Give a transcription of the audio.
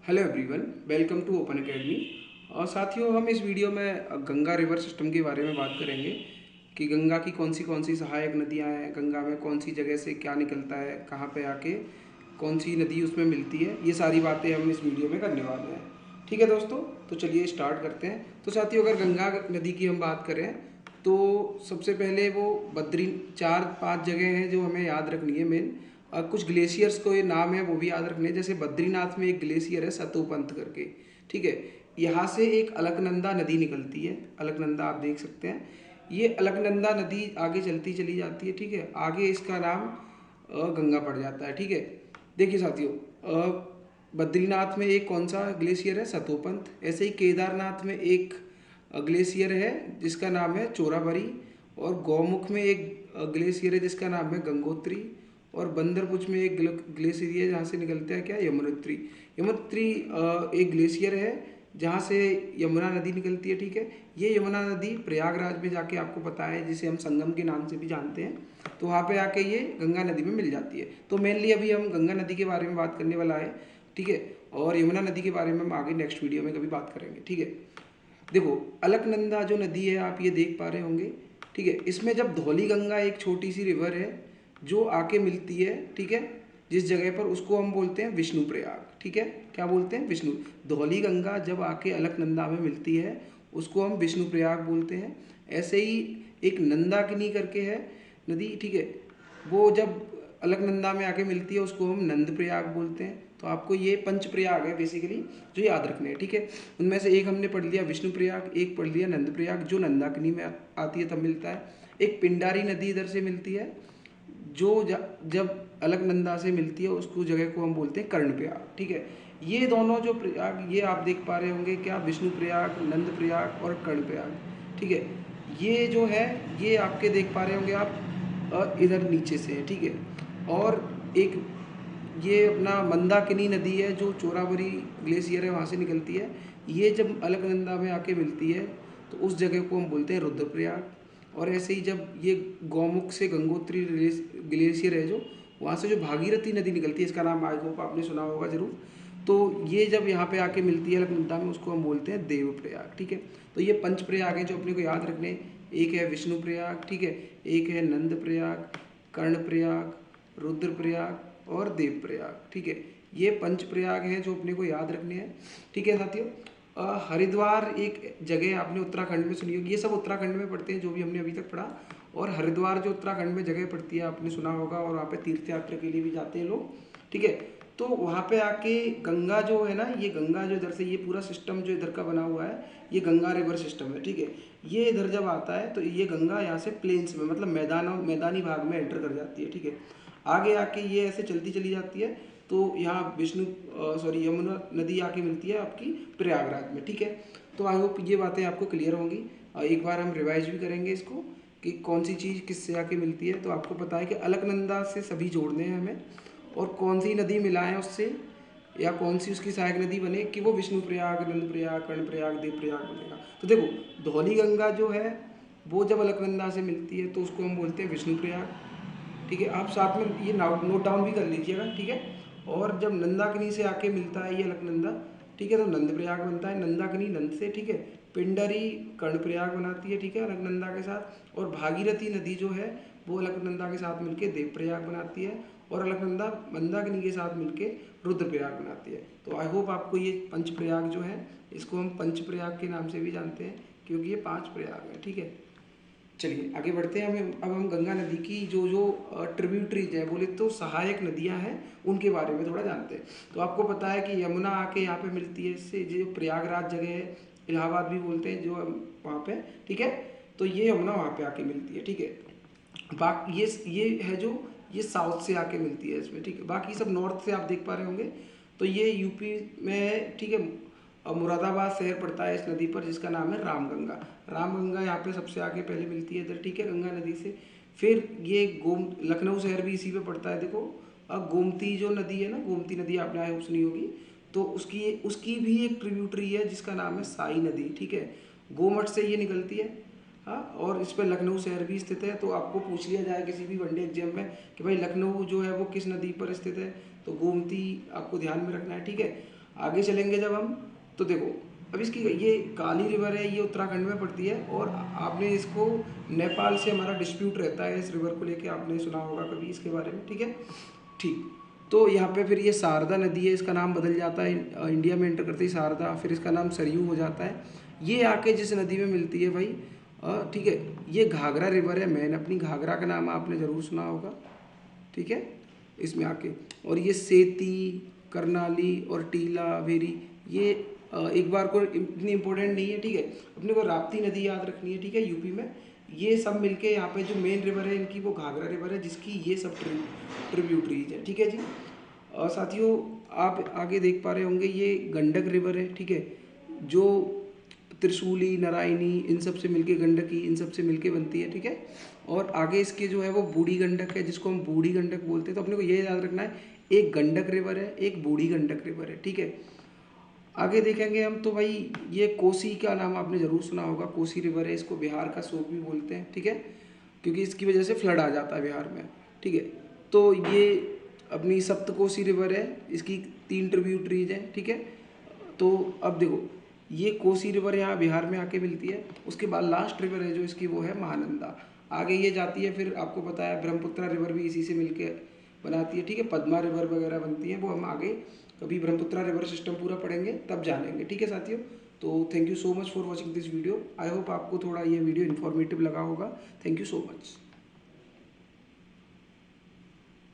Hello everyone, welcome to Open Academy. और साथियों, हम इस वीडियो में गंगा रिवर सिस्टम के बारे में बात करेंगे कि गंगा की कौन सी सहायक नदियां हैं, गंगा में कौन सी जगह से क्या निकलता है, कहाँ पे आके कौन सी नदी उसमें मिलती है। ये सारी बातें हम इस वीडियो में करने वाले हैं। ठीक है दोस्तों, तो चलिए स्टार्ट करते हैं। तो साथियों, अगर गंगा नदी की हम बात करें तो सबसे पहले वो बद्री 4-5 जगह हैं जो हमें याद रखनी है मेन। कुछ ग्लेशियर्स को ये नाम है वो भी याद रखने हैं। जैसे बद्रीनाथ में एक ग्लेशियर है सतोपंथ करके, ठीक है। यहाँ से एक अलकनंदा नदी निकलती है। अलकनंदा आप देख सकते हैं। ये अलकनंदा नदी आगे चलती चली जाती है, ठीक है। आगे इसका नाम गंगा पड़ जाता है, ठीक है। देखिए साथियों, बद्रीनाथ में एक कौन सा ग्लेशियर है, सतोपंथ। ऐसे ही केदारनाथ में एक ग्लेशियर है जिसका नाम है चोराबरी। और गौमुख में एक ग्लेशियर है जिसका नाम है गंगोत्री। और बंदरपुच में एक ग्लेशियर है जहाँ से निकलता है क्या, यमुनोत्री। यमुनोत्री एक ग्लेशियर है जहाँ से यमुना नदी निकलती है, ठीक है। ये यमुना नदी प्रयागराज में जाके आपको पता है, जिसे हम संगम के नाम से भी जानते हैं, तो वहाँ पे आके ये गंगा नदी में मिल जाती है। तो मेनली अभी हम गंगा नदी के बारे में बात करने वाला है, ठीक है। और यमुना नदी के बारे में हम आगे नेक्स्ट वीडियो में कभी बात करेंगे, ठीक है। देखो, अलकनंदा जो नदी है आप ये देख पा रहे होंगे, ठीक है। इसमें जब धौली गंगा एक छोटी सी रिवर है जो आके मिलती है, ठीक है, जिस जगह पर, उसको हम बोलते हैं विष्णु प्रयाग, ठीक है। क्या बोलते हैं, विष्णु। धौली गंगा जब आके अलकनंदा में मिलती है उसको हम विष्णु प्रयाग बोलते हैं। ऐसे ही एक नंदाकिनी करके है नदी, ठीक है। वो जब अलकनंदा में आके मिलती है उसको हम नंद प्रयाग बोलते हैं। तो आपको ये पंच प्रयाग है बेसिकली जो याद रखने हैं, ठीक है। उनमें से एक हमने पढ़ लिया विष्णु प्रयाग, एक पढ़ लिया नंद प्रयाग जो नंदाकिनी में आती है तब मिलता है। एक पिंडारी नदी इधर से मिलती है जो जब अलकनंदा से मिलती है उसको जगह को हम बोलते हैं कर्ण प्रयाग, ठीक है। ये दोनों जो प्रयाग ये आप देख पा रहे होंगे क्या, विष्णु प्रयाग, नंद प्रयाग और कर्ण प्रयाग, ठीक है। ये जो है ये आपके देख पा रहे होंगे आप इधर नीचे से है, ठीक है। और एक ये अपना मंदाकिनी नदी है जो चोराबरी ग्लेशियर है वहाँ से निकलती है। ये जब अलकनंदा में आके मिलती है तो उस जगह को हम बोलते हैं रुद्रप्रयाग। और ऐसे ही जब ये गौमुख से गंगोत्री ग्लेशियर है जो वहाँ से जो भागीरथी नदी निकलती है, इसका नाम आई होप आपने सुना होगा ज़रूर। तो ये जब यहाँ पे आके मिलती है अलकनंदा में उसको हम बोलते हैं देवप्रयाग, ठीक है। तो ये पंच प्रयाग हैं जो अपने को याद रखने। एक है विष्णु प्रयाग, ठीक है। एक है नंद प्रयाग, कर्ण प्रयाग, रुद्रप्रयाग और देवप्रयाग, ठीक है। ये पंच प्रयाग हैं जो अपने को याद रखने हैं, ठीक है साथियों। हरिद्वार एक जगह आपने उत्तराखंड में सुनी होगी। ये सब उत्तराखंड में पड़ते हैं जो भी हमने अभी तक पढ़ा। और हरिद्वार जो उत्तराखंड में जगह पड़ती है आपने सुना होगा, और वहाँ पे तीर्थ यात्रा के लिए भी जाते हैं लोग, ठीक है। तो वहाँ पे आके गंगा जो है ना, ये गंगा जो इधर से ये पूरा सिस्टम जो इधर का बना हुआ है ये गंगा रिवर सिस्टम है, ठीक है। ये इधर जब आता है तो ये गंगा यहाँ से प्लेन्स में मतलब मैदानी भाग में एंटर कर जाती है, ठीक है। आगे आके ये ऐसे चलती चली जाती है तो यहाँ यमुना नदी आके मिलती है आपकी प्रयागराज में, ठीक है। तो आई होप ये बातें आपको क्लियर होंगी। एक बार हम रिवाइज भी करेंगे इसको कि कौन सी चीज़ किससे आके मिलती है। तो आपको पता है कि अलकनंदा से सभी जोड़ने हैं हमें, और कौन सी नदी मिलाएं उससे, या कौन सी उसकी सहायक नदी बने कि वो विष्णु प्रयाग, नंद प्रयाग, कर्ण प्रयाग, देव प्रयाग बनेगा। तो देखो, धौली गंगा जो है वो जब अलकनंदा से मिलती है तो उसको हम बोलते हैं विष्णु प्रयाग, ठीक है। आप साथ में ये नोट डाउन भी कर लीजिएगा, ठीक है। और जब नंदाकिनी से आके मिलता है ये अलकनंदा, ठीक है, तो नंद प्रयाग बनता है। नंदाकिनी नंद से, ठीक है। पिंडरी कर्ण प्रयाग बनाती है, ठीक है, अलकनंदा के साथ। और भागीरथी नदी जो है वो अलकनंदा के साथ मिलके देव प्रयाग बनाती है। और अलकनंदा मंदाकिनी के साथ मिलके रुद्रप्रयाग बनाती है। तो आई होप आपको ये पंच प्रयाग जो है इसको हम पंच प्रयाग के नाम से भी जानते हैं क्योंकि ये 5 प्रयाग है, ठीक है। चलिए आगे बढ़ते हैं। अब हम गंगा नदी की जो जो ट्रिब्यूटरीज हैं, बोले तो सहायक नदियां हैं, उनके बारे में थोड़ा जानते हैं। तो आपको पता है कि यमुना आके यहाँ पे मिलती है, इससे जो प्रयागराज जगह है, इलाहाबाद भी बोलते हैं जो वहाँ पे, ठीक है। तो ये यमुना वहाँ पे आके मिलती है, ठीक है। बाकी ये है जो ये साउथ से आके मिलती है इसमें, ठीक है। बाकी सब नॉर्थ से आप देख पा रहे होंगे। तो ये यूपी में है, ठीक है। और मुरादाबाद शहर पड़ता है इस नदी पर जिसका नाम है रामगंगा। रामगंगा यहाँ पे सबसे आगे पहले मिलती है इधर, ठीक है, गंगा नदी से। फिर ये लखनऊ शहर भी इसी पे पड़ता है। देखो, अब गोमती जो नदी है ना, गोमती नदी आपने आए सुनी होगी, तो उसकी उसकी भी एक ट्रिब्यूटरी है जिसका नाम है साई नदी, ठीक है। गोमठ से ये निकलती है, हाँ। और इस पर लखनऊ शहर भी स्थित है। तो आपको पूछ लिया जाए किसी भी वनडे एग्जाम में कि भाई लखनऊ जो है वो किस नदी पर स्थित है, तो गोमती आपको ध्यान में रखना है, ठीक है। आगे चलेंगे जब हम, तो देखो अब इसकी ये काली रिवर है, ये उत्तराखंड में पड़ती है, और आपने इसको नेपाल से हमारा डिस्प्यूट रहता है इस रिवर को लेके, आपने सुना होगा कभी इसके बारे में, ठीक है। ठीक, तो यहाँ पे फिर ये शारदा नदी है, इसका नाम बदल जाता है, इंडिया में एंटर करते ही शारदा, फिर इसका नाम सरयू हो जाता है। ये आके जिस नदी में मिलती है भाई, ठीक है, ये घाघरा रिवर है, मैंने अपनी घाघरा का नाम आपने ज़रूर सुना होगा, ठीक है, इसमें आके। और ये सेती, करनाली और टीला वेरी, ये एक बार को इतनी इम्पोर्टेंट नहीं है, ठीक है। अपने को राप्ती नदी याद रखनी है, ठीक है, यूपी में। ये सब मिलके यहाँ पे जो मेन रिवर है इनकी, वो घाघरा रिवर है, जिसकी ये सब ट्रिब्यूटरीज है, ठीक है जी। साथियों, आप आगे देख पा रहे होंगे ये गंडक रिवर है, ठीक है, जो त्रिशूली, नारायणी, इन सब से मिलके, गंडकी, इन सब से मिलके बनती है, ठीक है। और आगे इसके जो है वो बूढ़ी गंडक है, जिसको हम बूढ़ी गंडक बोलते हैं। तो अपने को ये याद रखना है, एक गंडक रिवर है, एक बूढ़ी गंडक रिवर है, ठीक है। आगे देखेंगे हम, तो भाई ये कोसी का नाम आपने ज़रूर सुना होगा, कोसी रिवर है, इसको बिहार का शोक भी बोलते हैं, ठीक है, क्योंकि इसकी वजह से फ्लड आ जाता है बिहार में, ठीक है। तो ये अपनी सप्तकोसी रिवर है, इसकी 3 ट्रिब्यूटरीज हैं, ठीक है। तो अब देखो, ये कोसी रिवर यहाँ बिहार में आके मिलती है, उसके बाद लास्ट रिवर है जो इसकी, वो है महानंदा। आगे ये जाती है, फिर आपको पता है ब्रह्मपुत्रा रिवर भी इसी से मिलके बनाती है, ठीक है, पद्मा रिवर वगैरह बनती है, वो हम आगे कभी ब्रह्मपुत्रा रिवर सिस्टम पूरा पढ़ेंगे तब जानेंगे, ठीक है साथियों। तो thank you so much for watching this video. I hope आपको थोड़ा ये वीडियो इन्फॉर्मेटिव लगा होगा। Thank you so much.